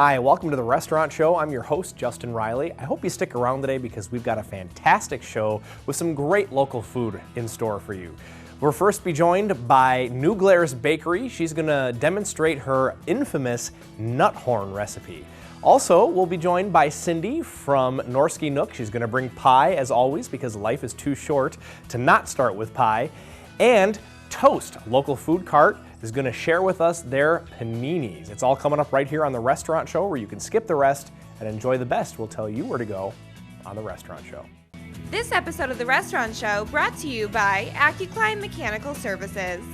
Hi, welcome to the Restaurant Show. I'm your host, Justin Riley. I hope you stick around today because we've got a fantastic show with some great local food in store for you. We'll first be joined by New Glarus Bakery. She's going to demonstrate her infamous nut horn recipe. Also, we'll be joined by Cindy from Norski Nook. She's going to bring pie, as always, because life is too short to not start with pie. And Toast, a local food cart, is going to share with us their paninis. It's all coming up right here on the Restaurant Show, where you can skip the rest and enjoy the best. We'll tell you where to go on the Restaurant Show. This episode of the Restaurant Show brought to you by AccuClimb Mechanical Services.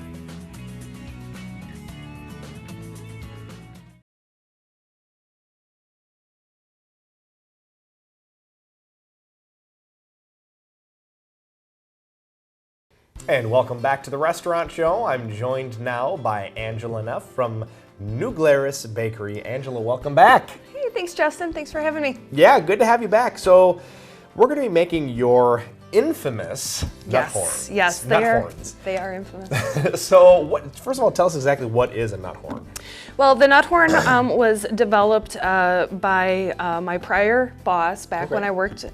And welcome back to the Restaurant Show. I'm joined now by Angela Neff from New Glarus Bakery. Angela, welcome back. Hey, thanks, Justin. Thanks for having me. Yeah, good to have you back. So, we're going to be making your infamous nut horns. Yes, they are infamous. So, first of all, tell us exactly what is a nut horn. Well, the nut horn was developed by my prior boss back when I worked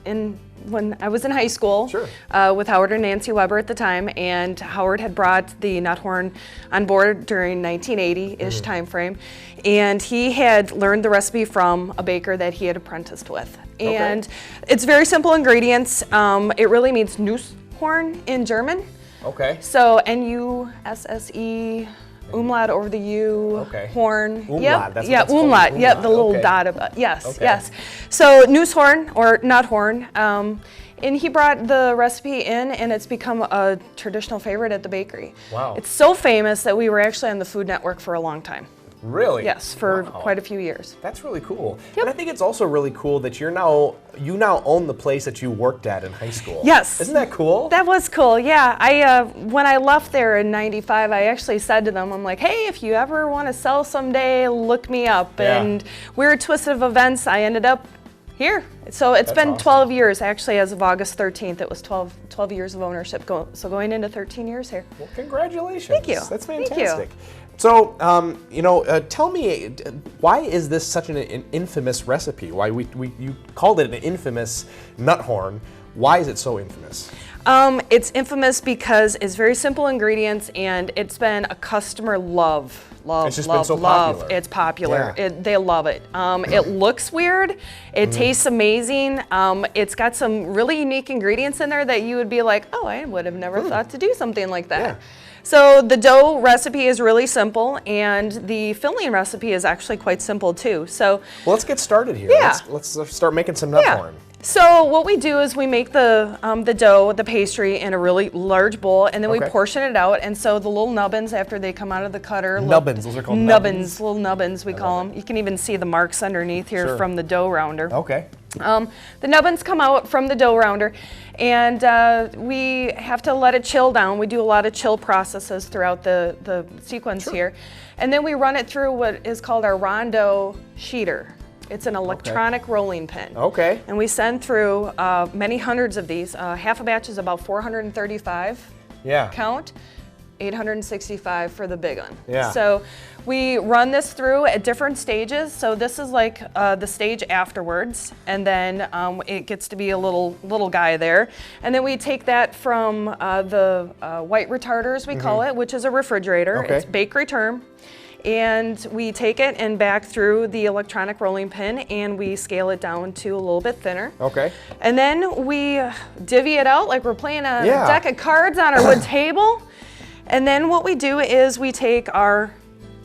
when I was in high school. Sure. With Howard and Nancy Weber at the time, and Howard had brought the nut horn on board during 1980-ish time frame, and he had learned the recipe from a baker that he had apprenticed with. And it's very simple ingredients. It really means Nuss-horn in German. Okay. So N-U-S-S-E, umlaut over the U, horn. Umlaut, yep. that's yeah, what that's umlaut. called. Yep, the little dot of it. Yes, yes. So Nuss-horn or nut horn. And he brought the recipe in, and it's become a traditional favorite at the bakery. Wow. It's so famous that we were actually on the Food Network for a long time. Really? Yes, for quite a few years. That's really cool. Yep. And I think it's also really cool that you now own the place that you worked at in high school. Yes. Isn't that cool? That was cool, yeah. When I left there in '95, I actually said to them, I'm like, hey, if you ever want to sell someday, look me up. Yeah. And weird twist of events, I ended up here. So it's been awesome. 12 years, actually, as of August 13th. It was 12 years of ownership, so going into 13 years here. Well, congratulations. Thank you. That's fantastic. Thank you. So, tell me, why is this such an infamous recipe? Why you called it an infamous nut horn? Why is it so infamous? It's infamous because it's very simple ingredients, and it's been a customer love. It's just been so popular. It's popular. Yeah. They love it. It looks weird. It tastes amazing. It's got some really unique ingredients in there that you would be like, oh, I would have never thought to do something like that. Yeah. So the dough recipe is really simple, and the filling recipe is actually quite simple too. So well, let's get started here. Yeah. Let's start making some nut horn. So what we do is we make the dough, the pastry, in a really large bowl, and then we portion it out. And so the little nubbins, after they come out of the cutter, nubbins, those are called nubbins, little nubbins we call them. You can even see the marks underneath here from the dough rounder. Okay. The nubbins come out from the dough rounder, and we have to let it chill down. We do a lot of chill processes throughout the sequence here. And then we run it through what is called our Rondo sheeter. It's an electronic rolling pin. Okay. And we send through many hundreds of these. Half a batch is about 435 count, 865 for the big one. Yeah. So we run this through at different stages. So this is like the stage afterwards, and then it gets to be a little guy there. And then we take that from the white retarders, we call it, which is a refrigerator. It's bakery term. And we take it and back through the electronic rolling pin, and we scale it down to a little bit thinner. Okay. And then we divvy it out like we're playing a deck of cards on our wood table. And then what we do is we take our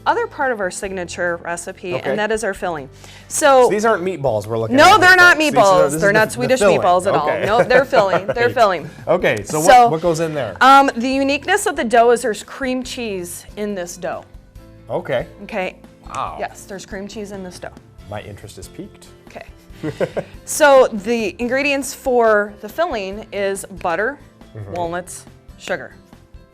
other part of our signature recipe, and that is our filling. So these aren't meatballs we're looking at. No, they're not meatballs. They're not Swedish meatballs at all. No, they're filling. They're filling. Okay, so what goes in there? The uniqueness of the dough is there's cream cheese in this dough. Okay. Okay. Wow. Yes, there's cream cheese in this dough. My interest is piqued. Okay. So the ingredients for the filling is butter, walnuts, sugar.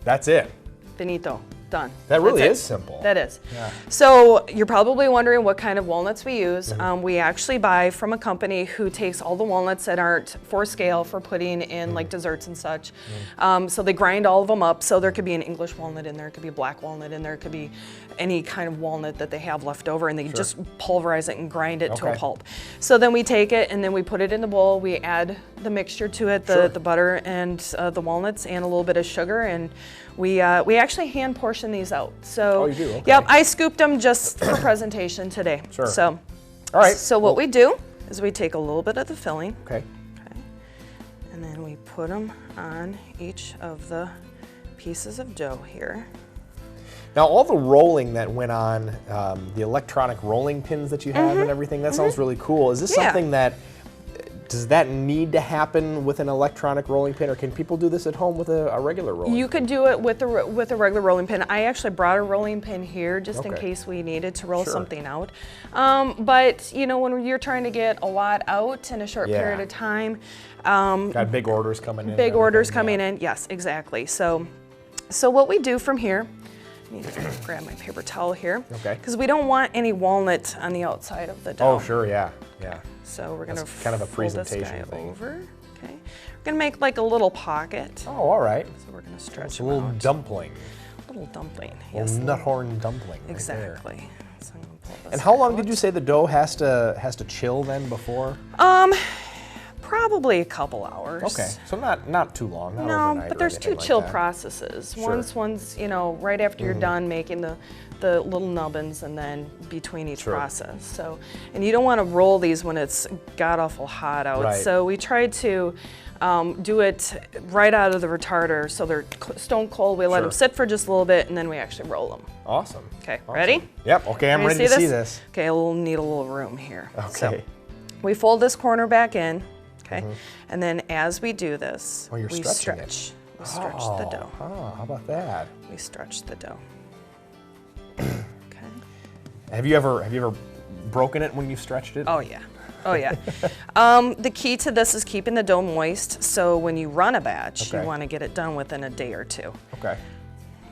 That's it. Finito. Done. That really That's is simple. That is. Yeah. So you're probably wondering what kind of walnuts we use. We actually buy from a company who takes all the walnuts that aren't for scale for putting in like desserts and such. So they grind all of them up. So there could be an English walnut in there, it could be a black walnut in there, it could be any kind of walnut that they have left over, and they just pulverize it and grind it to a pulp. So then we take it and then we put it in the bowl. We add the mixture to it, the butter and the walnuts and a little bit of sugar, and we actually hand portion these out. So you do? Okay. Yep, I scooped them just for presentation today. Sure. So, all right. So what we do is we take a little bit of the filling. Okay. And then we put them on each of the pieces of dough here. Now, all the rolling that went on, the electronic rolling pins that you have and everything, that sounds really cool. Is this something that, does that need to happen with an electronic rolling pin, or can people do this at home with a regular rolling pin? You could do it with a regular rolling pin. I actually brought a rolling pin here just in case we needed to roll something out. But, you know, when you're trying to get a lot out in a short period of time. Got big orders coming in. Big orders coming in, yes, exactly. So what we do from here, I need to grab my paper towel here. Okay. Because we don't want any walnut on the outside of the dough. Oh, sure, yeah. So we're gonna kind of a fold this presentation guy thing. over. Okay. We're gonna make like a little pocket. Oh, all right. So we're gonna stretch It's a them little out. dumpling. Little dumpling. A little nuthorn dumpling. Exactly. Right there. So I'm gonna pull this And how long out. did you say the dough has to chill then before? Probably a couple hours. Okay, so not too long. Not No, overnight but or there's anything two like chill that. processes. Sure. One's you know, right after you're done making the little nubbins, and then between each process. So, and you don't want to roll these when it's god awful hot out. Right. So we try to do it right out of the retarder, so they're stone cold. We let them sit for just a little bit, and then we actually roll them. Awesome. Okay, Awesome. ready? Yep. Okay, I'm ready to see this. Okay, we'll need a little room here. Okay. So we fold this corner back in. Okay, and then as we do this, Oh, you're we stretching it. stretch. We stretch the dough. Oh, how about that? We stretch the dough. Okay. Have you ever broken it when you've stretched it? Oh yeah. Oh yeah. The key to this is keeping the dough moist. So when you run a batch, you want to get it done within a day or two. Okay.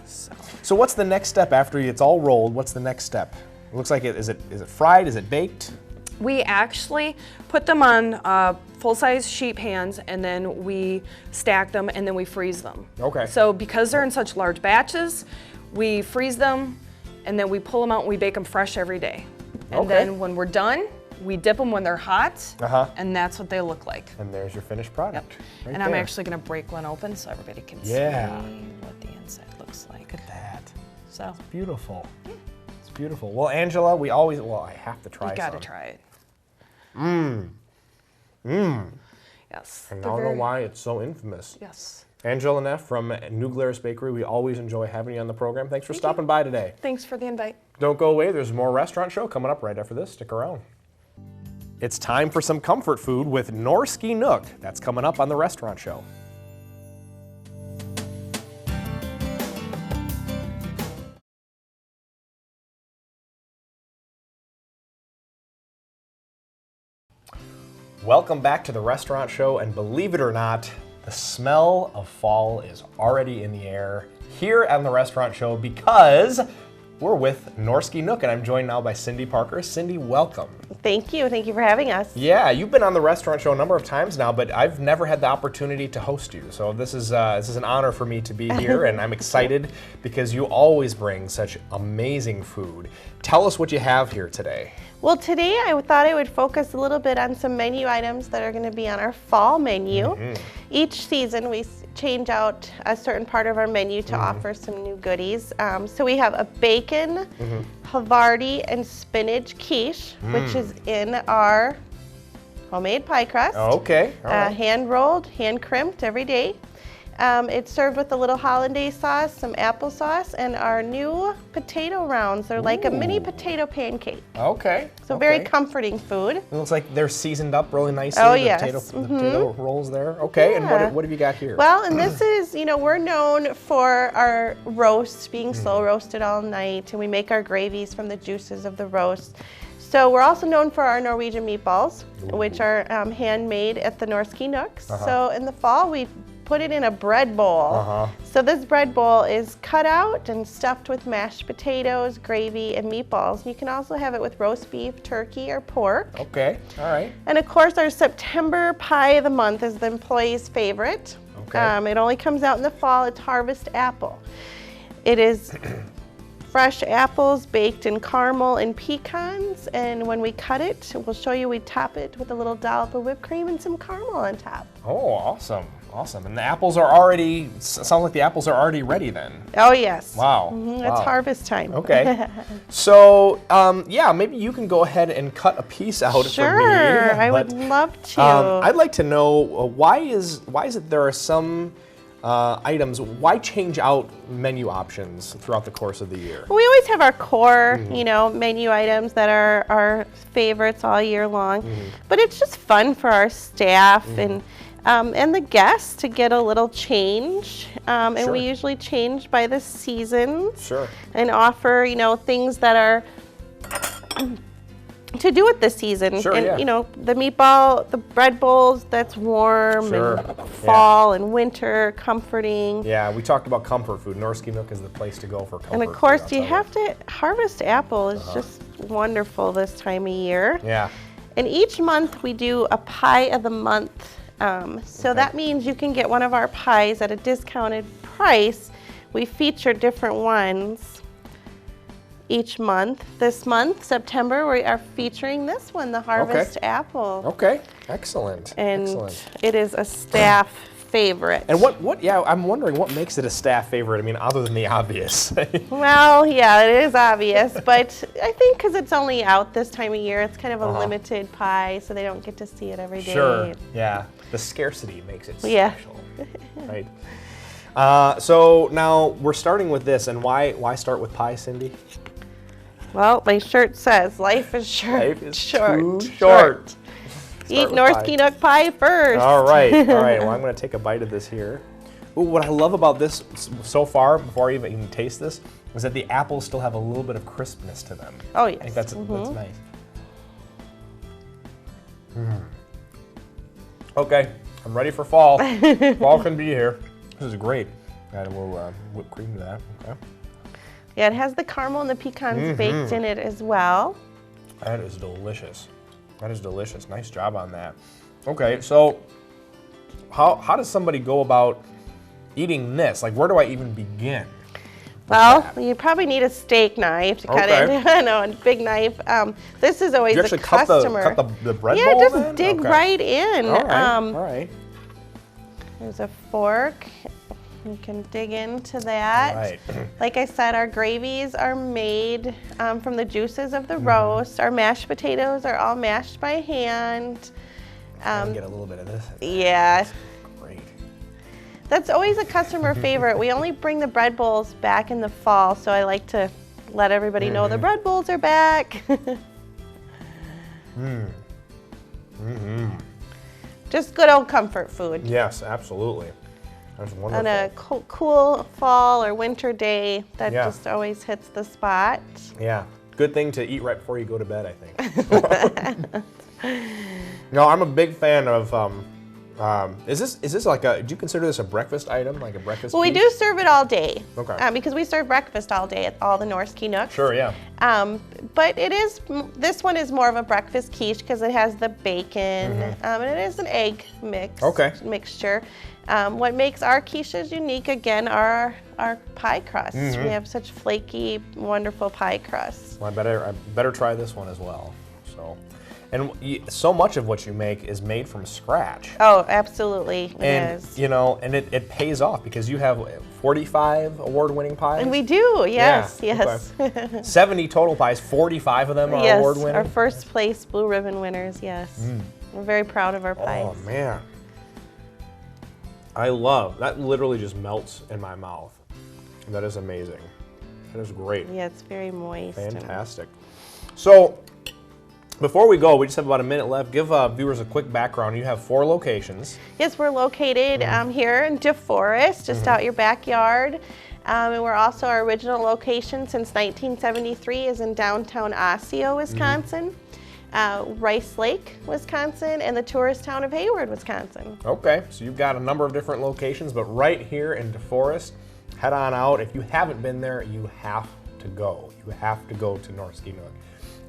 So what's the next step after it's all rolled? What's the next step? It looks like is it fried? Is it baked? We actually put them on full-size sheet pans, and then we stack them, and then we freeze them. Okay. So because they're in such large batches, we freeze them, and then we pull them out and we bake them fresh every day. And then when we're done, we dip them when they're hot, and that's what they look like. And there's your finished product. Right And I'm there. actually gonna break one open so everybody can see what the inside looks like. Look at that. So Beautiful. It's beautiful. Well, Angela, I have to try you gotta some. try it. Yes. And they're I don't know very- why it's so infamous. Yes. Angela Neff from New Glarus Bakery, we always enjoy having you on the program. Thanks for stopping by today. Thanks for the invite. Don't go away, there's more restaurant show coming up right after this. Stick around. It's time for some comfort food with Norski Nook. That's coming up on the restaurant show. Welcome back to the restaurant show, and believe it or not, the smell of fall is already in the air here on the restaurant show because we're with Norski Nook, and I'm joined now by Cindy Parker. Cindy, welcome. Thank you. Thank you for having us. Yeah, you've been on the restaurant show a number of times now, but I've never had the opportunity to host you. So this is an honor for me to be here, and I'm excited because you always bring such amazing food. Tell us what you have here today. Well, today I thought I would focus a little bit on some menu items that are going to be on our fall menu. Each season we change out a certain part of our menu to offer some new goodies. So we have a bacon, Havarti, and spinach quiche, which is in our homemade pie crust. Okay, all right. Hand rolled, hand crimped every day. It's served with a little hollandaise sauce, some applesauce, and our new potato rounds. They're like a mini potato pancake. Okay. So very comforting food. It looks like they're seasoned up really nicely. Oh, the yes. the potato rolls there. Okay, and what have you got here? Well, and this is, we're known for our roasts being slow roasted all night, and we make our gravies from the juices of the roast. So we're also known for our Norwegian meatballs, which are handmade at the Norski Nooks. So in the fall, we put it in a bread bowl. So this bread bowl is cut out and stuffed with mashed potatoes, gravy, and meatballs. You can also have it with roast beef, turkey, or pork. Okay, all right. And of course, our September pie of the month is the employee's favorite. Okay. It only comes out in the fall. It's Harvest Apple. It is fresh apples baked in caramel and pecans, and when we cut it, we'll show you, we top it with a little dollop of whipped cream and some caramel on top. Oh, awesome, awesome. And the apples are already, sounds like the apples are already ready then. Oh yes. Wow. It's harvest time. Okay. So, yeah, maybe you can go ahead and cut a piece out for me. Sure, I would love to. I'd like to know why is it there are some items, why change out menu options throughout the course of the year? We always have our core, you know, menu items that are our favorites all year long, but it's just fun for our staff and the guests to get a little change. And Sure. we usually change by the seasons. Sure. And offer, you know, things that are to do with the season. Sure, and yeah. you know, the meatball, the bread bowls, that's warm Sure, and yeah. fall and winter, comforting. Yeah, we talked about comfort food. Norski Nook is the place to go for comfort And of course, food, you I'll tell have to, Harvest Apple is just wonderful this time of year. Yeah. And each month we do a pie of the month. So that means you can get one of our pies at a discounted price. We feature different ones each month. This month, September, we are featuring this one, the Harvest Apple. Okay, excellent. And Excellent. it is a staff favorite. And what, yeah, I'm wondering what makes it a staff favorite? I mean, other than the obvious. Well, yeah, it is obvious, but I think because it's only out this time of year, it's kind of a limited pie, so they don't get to see it every day. Sure, yeah. The scarcity makes it Yeah. special, right? So now we're starting with this, and why start with pie, Cindy? Well, my shirt says, life is short. Life is short. too short. Eat with Norski Nook pie first. All right, all right. Well, I'm going to take a bite of this here. Ooh, what I love about this so far, before I even taste this, is that the apples still have a little bit of crispness to them. Oh, yes. I think that's nice. Okay, I'm ready for fall. Fall can be here. This is great. Add a little whipped cream to that. Okay. Yeah, it has the caramel and the pecans baked in it as well. That is delicious. That is delicious. Nice job on that. Okay, so how does somebody go about eating this? Like, where do I even begin? Well, you probably need a steak knife to cut it. No, a big knife. This is always Do you actually a customer. cut the bread yeah, bowl just then? dig Okay. right in. All right, all right. There's a fork. You can dig into that. All right. Like I said, our gravies are made from the juices of the roast. Our mashed potatoes are all mashed by hand. Get a little bit of this. Yeah. Great. That's always a customer favorite. We only bring the bread bowls back in the fall, so I like to let everybody know the bread bowls are back. Just good old comfort food. Yes, absolutely. That's wonderful. On a cool fall or winter day, that Yeah. just always hits the spot. Yeah, good thing to eat right before you go to bed, I think. No, I'm a big fan of. Is this like a? Do you consider this a breakfast item, like a breakfast? Well, we piece? do serve it all day. Okay. Because we serve breakfast all day at all the Norski Nooks. Sure, yeah. But this one is more of a breakfast quiche because it has the bacon, and it is an egg mixture. What makes our quiches unique, again, are our pie crusts. We have such flaky, wonderful pie crusts. Well, I better try this one as well. So, and so much of what you make is made from scratch. Oh, absolutely, And yes. you know, and it pays off because you have 45 award-winning pies. And we do, yes, Yeah, yes. okay. 70 total pies, 45 of them are Yes, award-winning. our first place blue ribbon winners, yes. We're very proud of our pies. Oh man, I love that. Literally just melts in my mouth. That is amazing. That is great. Yeah, it's very moist. Fantastic. So, before we go, we just have about a minute left. Give viewers a quick background. You have 4 locations. Yes, we're located here in DeForest, just out your backyard. And we're also, our original location since 1973 is in downtown Osseo, Wisconsin. Rice Lake, Wisconsin, and the tourist town of Hayward, Wisconsin. Okay, so you've got a number of different locations, but right here in DeForest, head on out. If you haven't been there, you have to go. You have to go to Norski Nook.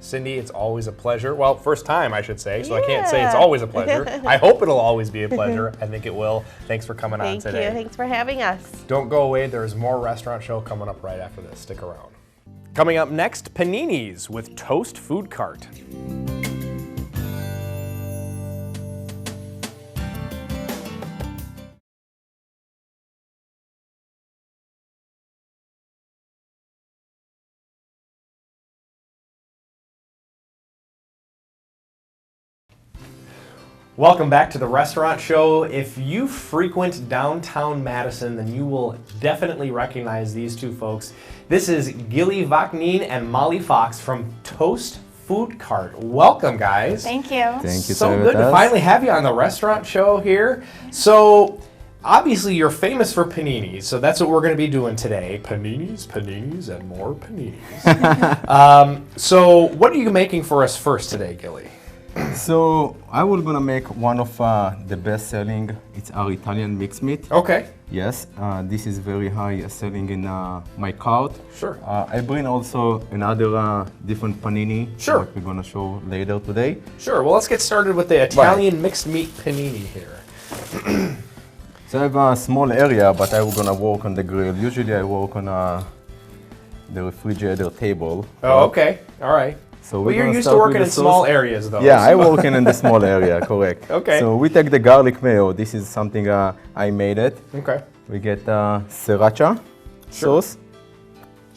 Cindy, it's always a pleasure. Well, first time, I should say, so I can't say it's always a pleasure. I hope it'll always be a pleasure. I think it will. Thanks for coming on today. Thank you. Thanks for having us. Don't go away. There's more restaurant show coming up right after this. Stick around. Coming up next, paninis with Toast Food Cart. Welcome back to the restaurant show. If you frequent downtown Madison, then you will definitely recognize these two folks. This is Gilly Vaknin and Molly Fox from Toast Food Cart. Welcome, guys. Thank you. Thank you. So good to finally have you on the restaurant show here. So obviously you're famous for paninis, so that's what we're going to be doing today. Paninis, paninis, and more paninis. So what are you making for us first today, Gilly? So I will gonna make one of the best selling. It's our Italian mixed meat. Okay. Yes, this is very high selling in my cart. Sure. I bring also another different panini. Sure. That we're gonna show later today. Sure. Well, let's get started with the Italian mixed meat panini here. So I have a small area, but I'm gonna work on the grill. Usually I work on the refrigerator table. Oh, okay. All right. So Well, you're used to working in small areas, though. Yeah, I work in the small area, correct. Okay. So we take the garlic mayo. This is something I made it. Okay. We get sriracha sauce.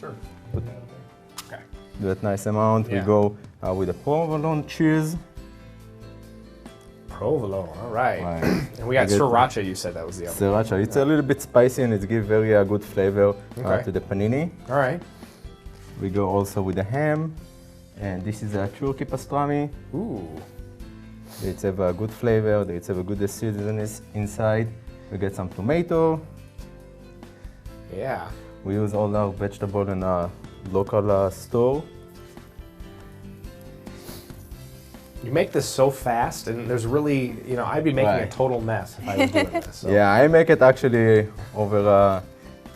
Sure. Okay. Do that nice amount. Yeah. We go with the provolone cheese. Provolone. All right. Right. And we got We get sriracha. You said that was the other. Sriracha. It's a little bit spicy and it gives very good flavor Okay. to the panini. All right. We go also with the ham. And this is a turkey pastrami. Ooh. It's have a good flavor. It's have a good seasoniness inside. We get some tomato. Yeah. We use all our vegetable in a local store. You make this so fast, and there's really, I'd be making a Right. total mess if I was doing this. So. Yeah, I make it actually over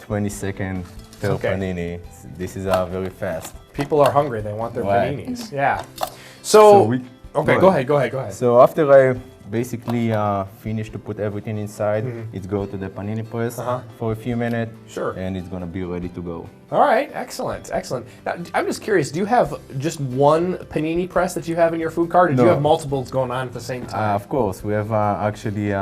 20 seconds per Okay. panini. This is very fast. People are hungry. They want their Right. paninis. Yeah. So we- Okay, go ahead. So after I basically finish to put everything inside, it go to the panini press for a few minutes. Sure. And it's gonna be ready to go. All right, excellent. Now, I'm just curious, do you have just one panini press that you have in your food cart, or do you No. have multiples going on at the same time? Of course, we have actually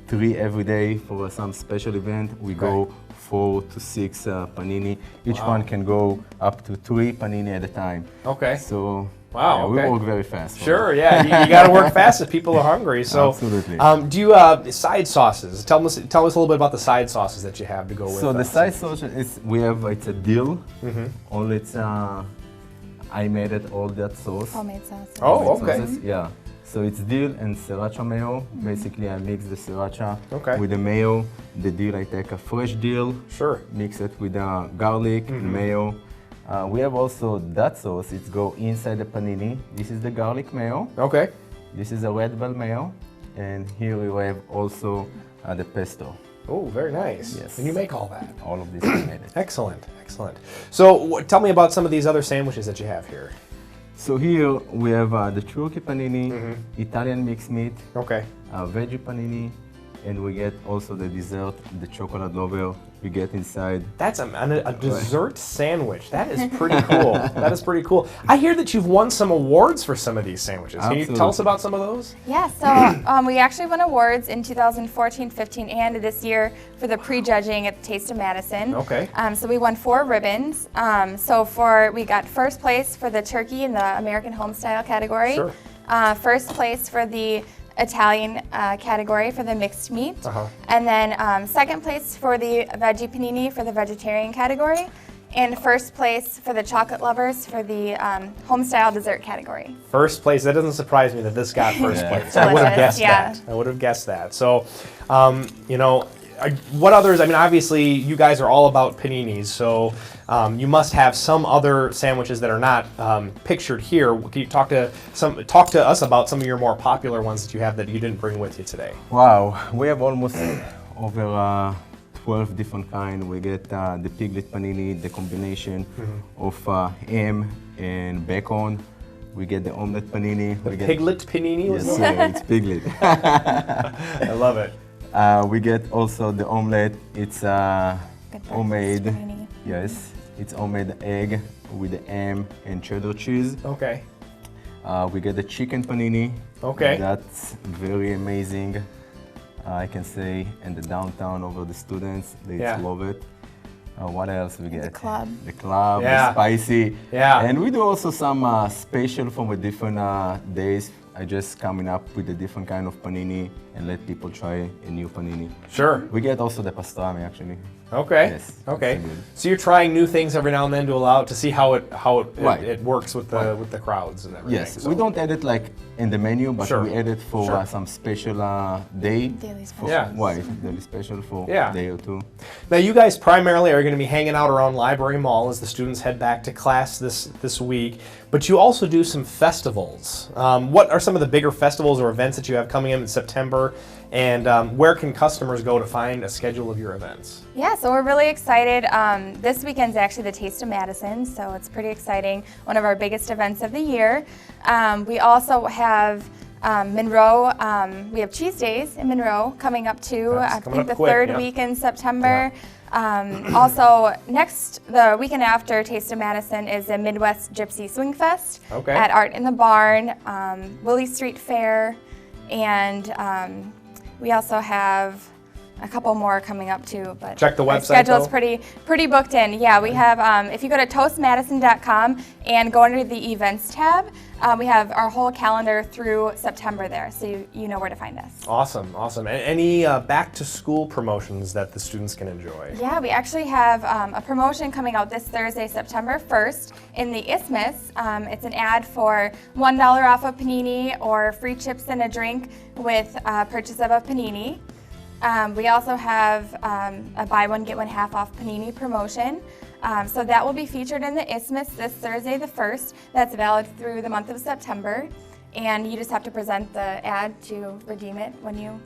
3 every day for some special event. We go 4 to 6 panini. Each one can go up to 3 panini at a time. Okay. So Wow, yeah, okay. we work very fast. for Sure, it. yeah, you got to work fast if people are hungry. So, Absolutely. Do you side sauces? Tell us a little bit about the side sauces that you have to go with. So the side sauce is it's a dill. Only it's I made it all that sauce. Homemade sauce. Oh, Homemade okay. sauces, yeah. So it's dill and sriracha mayo. Basically, I mix the sriracha Okay. with the mayo. The dill, I take a fresh dill, Sure. mix it with the garlic, mayo. We have also that sauce. It go inside the panini. This is the garlic mayo. Okay. This is a red bell mayo, and here we have also the pesto. Oh, very nice. Yes. And you make all that. All of this I made it. Excellent, excellent. So, tell me about some of these other sandwiches that you have here. So here we have the turkey panini, Italian mixed meat, Okay. veggie panini, and we get also the dessert, the chocolate lover. We get inside. That's a dessert sandwich. That is pretty cool. That is pretty cool. I hear that you've won some awards for some of these sandwiches. Can you tell us Absolutely. about some of those? Yeah, so we actually won awards in 2014, 15, and this year for the pre-judging at the Taste of Madison. Okay. So we won 4 ribbons. We got first place for the turkey in the American Homestyle category. Sure. First place for the Italian category for the mixed meat. And then second place for the veggie panini for the vegetarian category. And first place for the chocolate lovers for the homestyle dessert category. First place. That doesn't surprise me that this got first Yeah. place. I would have Delicious, guessed yeah. that. I would have guessed that. So, what others? I mean, obviously, you guys are all about paninis, so you must have some other sandwiches that are not pictured here. Can you talk to us about some of your more popular ones that you have that you didn't bring with you today? Wow, we have almost over 12 different kinds. We get the piglet panini, the combination of ham and bacon. We get the omelette panini. The piglet panini? Yes, sir, it's piglet. I love it. We get also the omelette. It's homemade. panini. Yes, it's homemade egg with the ham and cheddar cheese. Okay. We get the chicken panini. Okay. That's very amazing. I can say, and the downtown over the students, they Yeah. love it. What else we get? The club. The club, Yeah. the spicy. Yeah. And we do also some special from a different days. I just coming up with a different kind of panini and let people try a new panini. Sure. We get also the pastrami actually. Okay. Yes, Okay. that's good. So you're trying new things every now and then to allow to see how it Right. it works with the crowds and everything. Yes, so. we don't add it like in the menu, but Sure. we add it for Sure. some special day. Daily For, special. Yeah. Why? Daily special for Yeah. a day or two. Now you guys primarily are going to be hanging out around Library Mall as the students head back to class this week, but you also do some festivals. What are some of the bigger festivals or events that you have coming in September, and where can customers go to find a schedule of your events? Yeah, so we're really excited. This weekend's actually the Taste of Madison, so it's pretty exciting. One of our biggest events of the year. We also have Monroe. We have Cheese Days in Monroe coming up too. That's I coming think up the quick, third yeah. week in September. Also, the weekend after Taste of Madison is the Midwest Gypsy Swing Fest Okay. at Art in the Barn, Willie Street Fair, and we also have a couple more coming up too. But Check the our website, schedule's though. pretty booked in. Yeah, we have. If you go to toastmadison.com and go under the events tab, we have our whole calendar through September there, so you know where to find us. Awesome, awesome. And any back to school promotions that the students can enjoy? Yeah, we actually have a promotion coming out this Thursday, September 1st in the Isthmus. It's an ad for $1 off a panini or free chips and a drink with purchase of a panini. We also have a buy one, get one half off panini promotion. So that will be featured in the Isthmus this Thursday the 1st. That's valid through the month of September. And you just have to present the ad to redeem it when you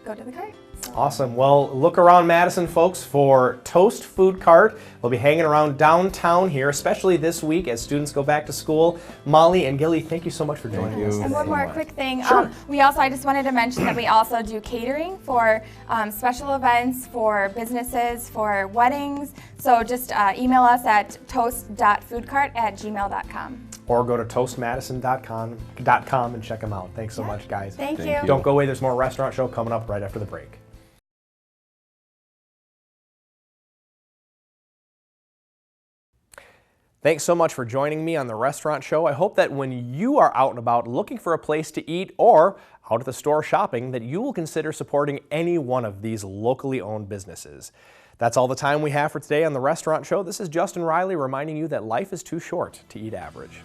go to the cart. So. Awesome. Well, look around Madison, folks, for Toast Food Cart. We'll be hanging around downtown here, especially this week as students go back to school. Molly and Gilly, thank you so much for joining us. you. And one so more much. quick thing. Sure. I just wanted to mention that we also do catering for special events, for businesses, for weddings. So just email us at toast.foodcart@gmail.com. Or go to toastmadison.com and check them out. Thanks so much, guys. Thank Thank you. you. Don't go away. There's more Restaurant Show coming up right after the break. Thanks so much for joining me on the Restaurant Show. I hope that when you are out and about looking for a place to eat or out at the store shopping, that you will consider supporting any one of these locally owned businesses. That's all the time we have for today on the Restaurant Show. This is Justin Riley reminding you that life is too short to eat average.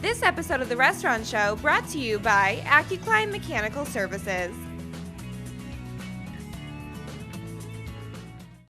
This episode of The Restaurant Show brought to you by AccuClimb Mechanical Services.